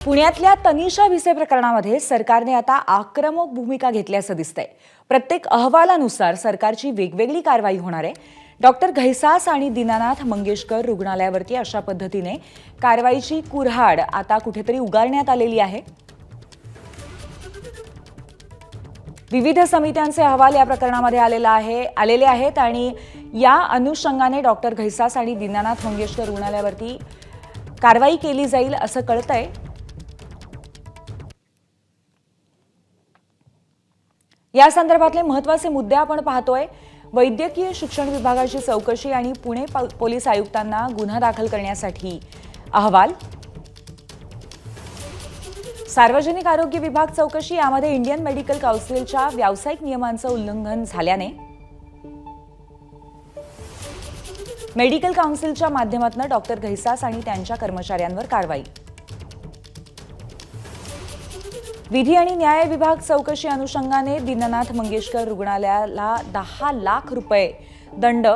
पुण्यातल्या तनिषा भिसे प्रकरणामध्ये सरकारने आता आक्रमक भूमिका घेतल्याचं दिसतंय। प्रत्येक अहवालानुसार सरकारची वेगवेगळी कारवाई होणार आहे। डॉक्टर घैसास आणि दीनानाथ मंगेशकर रुग्णालयावरती अशा पद्धतीने कारवाईची कुऱ्हाड आता कुठेतरी उगारण्यात आलेली आहे। विविध समित्यांचे अहवाल या प्रकरणामध्ये आलेले आहेत आणि या अनुषंगाने डॉक्टर घैसास आणि दीनानाथ मंगेशकर रुग्णालयावरती कारवाई केली जाईल असं कळतंय। या संदर्भातले महत्त्वाचे मुद्दे आपण पाहतोय। वैद्यकीय शिक्षण विभागाची चौकशी आणि पुणे पोलीस आयुक्तांना गुन्हा दाखल करण्यासाठी अहवाल। सार्वजनिक आरोग्य विभाग चौकशी यामध्ये इंडियन मेडिकल काउन्सिलच्या व्यावसायिक नियमांचं उल्लंघन झाल्याने मेडिकल काउन्सिलच्या माध्यमातून डॉक्टर घैसास आणि त्यांच्या कर्मचाऱ्यांवर कारवाई। विधी आणि न्याय विभाग चौकशी अनुषंगाने दीनानाथ मंगेशकर रुग्णालयाला 10 लाख रुपये दंड।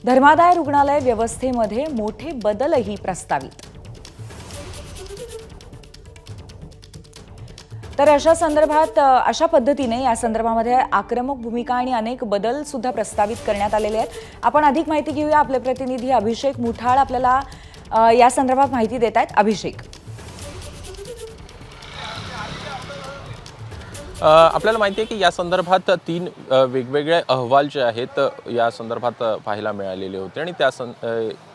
धर्मादाय रुग्णालय व्यवस्थेमध्ये मोठे बदलही प्रस्तावित। तर अशा पद्धतीने या संदर्भामध्ये आक्रमक भूमिका आणि अनेक बदल सुद्धा प्रस्तावित करण्यात आलेले आहेत। आपण अधिक माहिती घेऊया। आपले प्रतिनिधी अभिषेक मुठाळ आपल्याला या संदर्भात माहिती देत आहेत। अभिषेक, आपल्याला माहिती आहे की या संदर्भात 3 वेगवेगळे अहवाल जे आहेत या संदर्भात पाहायला मिळालेले होते आणि त्या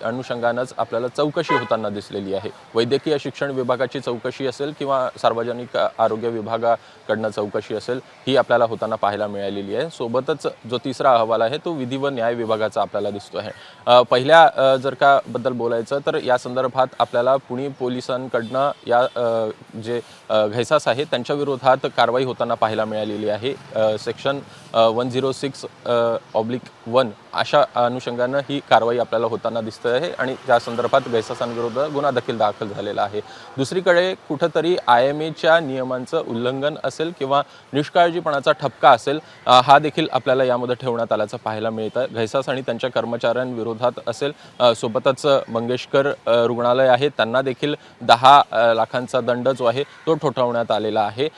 अनुषंगानेच आपल्याला चौकशी होताना दिसलेली आहे। वैद्यकीय शिक्षण विभागाची चौकशी असेल किंवा सार्वजनिक आरोग्य विभागाकडून चौकशी असेल, ही आपल्याला होताना पाहायला मिळालेली आहे। सोबतच जो तिसरा अहवाल आहे तो विधी व न्याय विभागाचा आपल्याला दिसतो आहे। पहिल्या जर का बद्दल बोलायचं तर या संदर्भात आपल्याला पुणे पोलिसांकडून या जे घैसास आहे त्यांच्या विरोधात कारवाई होताना पाहायला मिळालेली आहे। सेक्शन 106/1 अशा अनुषंगाने ही कारवाई आपल्याला होताना दिसते आहे आणि त्या संदर्भात घैसासांविरुद्ध गुन्हा देखील दाखल झालेला आहे। दुसरीकडे कुठेतरी IMAच्या नियमांचं उल्लंघन असेल किंवा निष्काळजीपणाचा ठपका असेल, हा देखील आपल्याला यामध्ये ठेवण्यात आल्याचं पाहायला मिळतं। घैसास आणि त्यांच्या कर्मचाऱ्यांविरोधात असेल, सोबतच मंगेशकर रुग्णालय आहे त्यांना देखील 10 लाखांचा दंड जो आहे तो ठोठावण्यात आलेला आहे।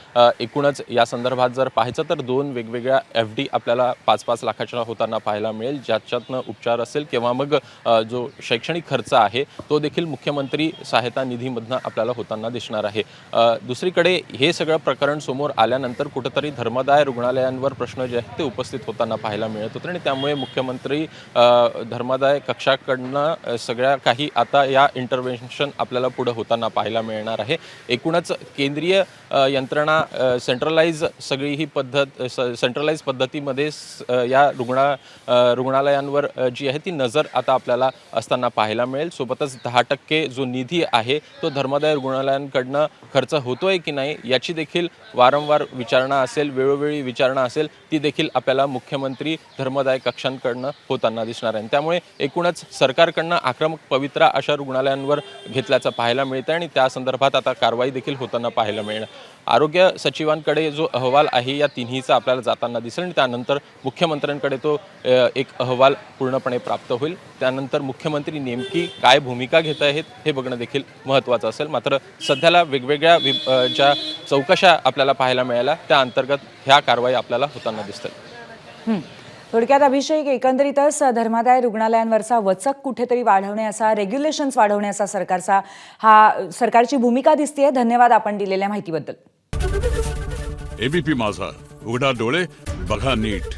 एकूणच या संदर्भात जर पाहायचं तर 2 वेगवेगळ्या FD आपल्याला 5-5 लाखाच्या होताना पाहायला मिळेल, ज्याच्यातनं उपचार असेल किंवा मग जो शैक्षणिक खर्च आहे तो देखील मुख्यमंत्री सहायता निधीमधनं आपल्याला होताना दिसणार आहे। दुसरीकडे हे सगळं प्रकरण समोर आल्यानंतर कुठेतरी धर्मादाय रुग्णालयांवर प्रश्न जे आहेत ते उपस्थित होताना पाहायला मिळत होते आणि त्यामुळे मुख्यमंत्री धर्मादाय कक्षाकडनं सगळ्या काही आता या इंटरव्हेन्शन आपल्याला पुढे होताना पाहायला मिळणार आहे। एकूणच केंद्रीय यंत्रणा सेंट्रलाइज सगळी ही पद्धत सेंट्रलाइज पद्धतीमध्ये या रुग्णालयांवर जी आहे ती नजर आता आपल्याला असताना पाहायला मिळेल। सोबतच 10% जो निधी आहे तो धर्मादाय रुग्णालयांकडनं खर्च होतोय की नाही याची देखील वारंवार विचारणा असेल, वेळोवेळी विचारणा असेल, ती देखील आपल्याला मुख्यमंत्री धर्मादाय कक्षांकडनं होताना दिसणार आहे। त्यामुळे एकूणच सरकारकडनं आक्रमक पवित्रा अशा रुग्णालयांवर घेतल्याचं पाहायला मिळतं आणि त्या संदर्भात आता कारवाई देखील होताना पाहायला मिळेल। आरोग्य सचिवांकडे जो अहवाल आहे या तिन्हीचा आपल्याला जाताना दिसेल आणि त्यानंतर मुख्यमंत्र्यांकडे तो एक अहवाल पूर्णपणे प्राप्त होईल। त्यानंतर मुख्यमंत्री नेमकी काय भूमिका घेत आहेत हे बघणं देखील महत्त्वाचं असेल। मात्र सध्याला वेगवेगळ्या ज्या चौकशा आपल्याला पाहायला मिळाल्या त्या अंतर्गत ह्या कारवाई आपल्याला होताना दिसतील। थोडक्यात अभिषेक, एकंदरीतच धर्मादाय रुग्णालयांवरचा वचक कुठेतरी वाढवण्याचा, रेग्युलेशन्स वाढवण्याचा सरकारची भूमिका दिसतेय। धन्यवाद आपण दिलेल्या माहितीबद्दल। ABP माझा, उघडा डोळे बघा नीट।